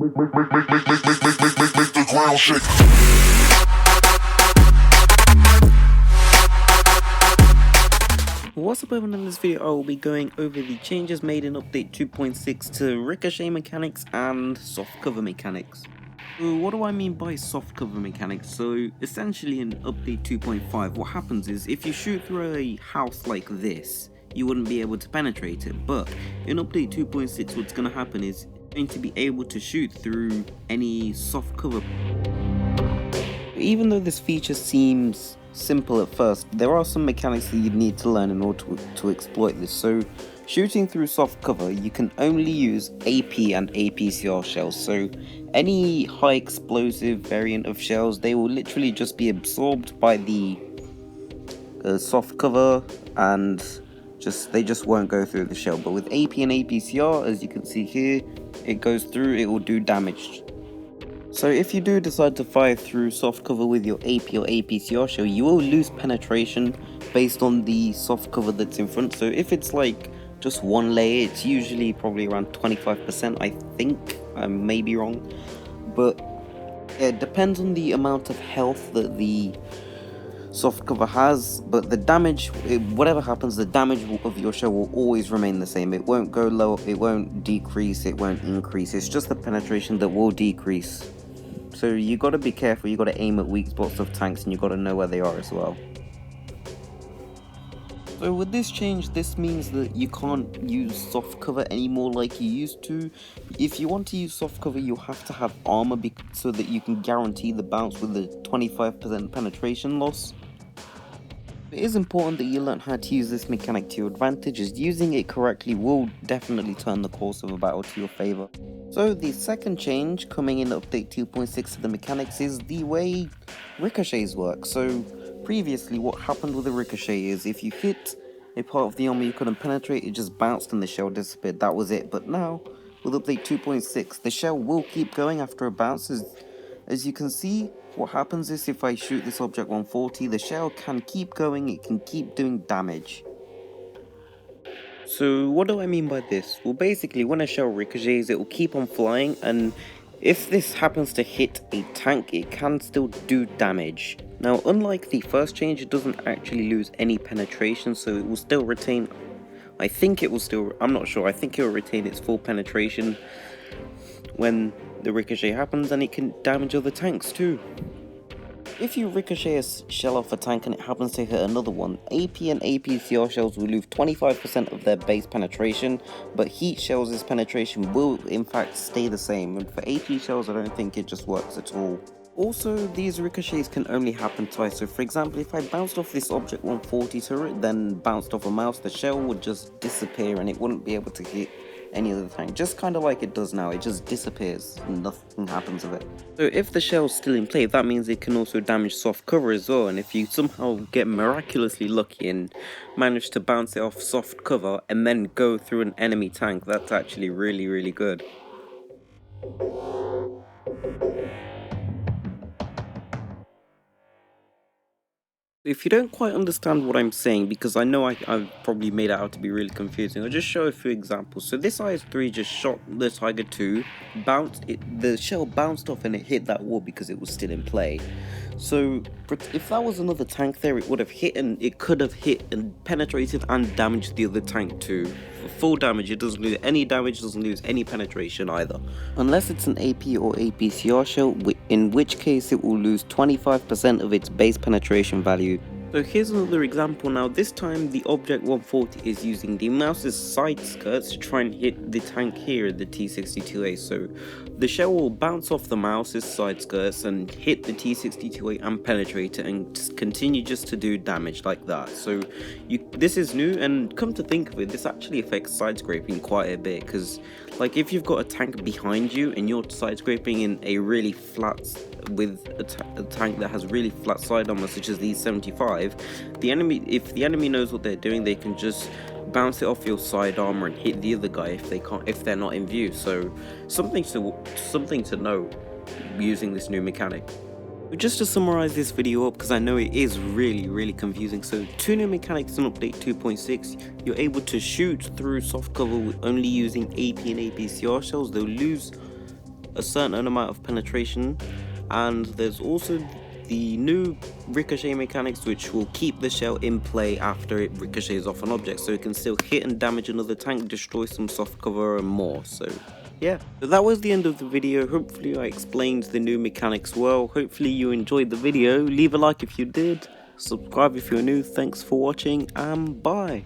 Make the ground shake. What's up everyone, in this video I will be going over the changes made in update 2.6 to ricochet mechanics and soft cover mechanics. So what do I mean by soft cover mechanics? So essentially in update 2.5 what happens is if you shoot through a house like this, you wouldn't be able to penetrate it, but in update 2.6 what's going to happen is you're going to be able to shoot through any soft cover. Even though this feature seems simple at first, there are some mechanics that you need to learn in order to exploit this. So shooting through soft cover, you can only use AP and APCR shells. So any high explosive variant of shells, they will literally just be absorbed by the soft cover and they just won't go through the shell. But with AP and APCR, as you can see here, it goes through, it will do damage. So if you do decide to fire through soft cover with your AP or APCR shell, you will lose penetration based on the soft cover that's in front. So if it's like just one layer, it's usually probably around 25%, I think. I may be wrong, but it depends on the amount of health that the soft cover has. But the damage, whatever happens, the damage of your shell will always remain the same. It won't go low, it won't decrease, it won't increase. It's just the penetration that will decrease. So you gotta be careful, you gotta aim at weak spots of tanks and you gotta know where they are as well. So with this change, this means that you can't use soft cover anymore like you used to. If you want to use soft cover, you have to have armor so that you can guarantee the bounce with the 25% penetration loss. It is important that you learn how to use this mechanic to your advantage, as using it correctly will definitely turn the course of a battle to your favor. So the second change coming in update 2.6 to the mechanics is the way ricochets work. So previously what happened with the ricochet is if you hit a part of the armor you couldn't penetrate, it just bounced and the shell disappeared, that was it. But now with update 2.6 the shell will keep going after it bounces. As you can see, what happens is if I shoot this object 140, the shell can keep going, it can keep doing damage. So what do I mean by this? Well, basically when a shell ricochets, it will keep on flying, and if this happens to hit a tank, it can still do damage. Now unlike the first change, it doesn't actually lose any penetration, so it will still retain, I'm not sure, I think it will retain its full penetration when the ricochet happens, and it can damage other tanks too. If you ricochet a shell off a tank and it happens to hit another one, AP and APCR shells will lose 25% of their base penetration, but heat shells' penetration will in fact stay the same, and for AP shells I don't think it just works at all. Also, these ricochets can only happen twice, so for example if I bounced off this object 140 turret, then bounced off a mouse, the shell would just disappear and it wouldn't be able to hit any other tank, just kind of like it does now. It just disappears and nothing happens with it. So if the shell's still in play, that means it can also damage soft cover as well, and if you somehow get miraculously lucky and manage to bounce it off soft cover and then go through an enemy tank, that's actually really good. If you don't quite understand what I'm saying, because I know I've probably made it out to be really confusing, I'll just show a few examples. So this IS-3 just shot the Tiger 2, the shell bounced off and it hit that wall because it was still in play. So if that was another tank there, it would have hit, and it could have hit and penetrated and damaged the other tank too. For full damage, it doesn't lose any damage, doesn't lose any penetration either. Unless it's an AP or APCR shell, in which case it will lose 25% of its base penetration value. So here's another example. Now this time the object 140 is using the mouse's side skirts to try and hit the tank here, the T-62A. So the shell will bounce off the mouse's side skirts and hit the T-62A and penetrate it, and just continue just to do damage like that. So this is new, and come to think of it, this actually affects side scraping quite a bit, because like if you've got a tank behind you and you're side scraping in a really flat, with a tank that has really flat side armor such as the 75, if the enemy knows what they're doing, they can just bounce it off your side armor and hit the other guy if they're not in view. So something to know using this new mechanic. Just to summarize this video up, because I know it is really confusing, so two new mechanics in update 2.6. You're able to shoot through soft cover with only using AP and APCR shells. They'll lose a certain amount of penetration, and there's also the new ricochet mechanics which will keep the shell in play after it ricochets off an object, so it can still hit and damage another tank, destroy some soft cover and more. So yeah, so that was the end of the video. Hopefully I explained the new mechanics well. Hopefully you enjoyed the video. Leave a like if you did, subscribe if you're new. Thanks for watching, and bye.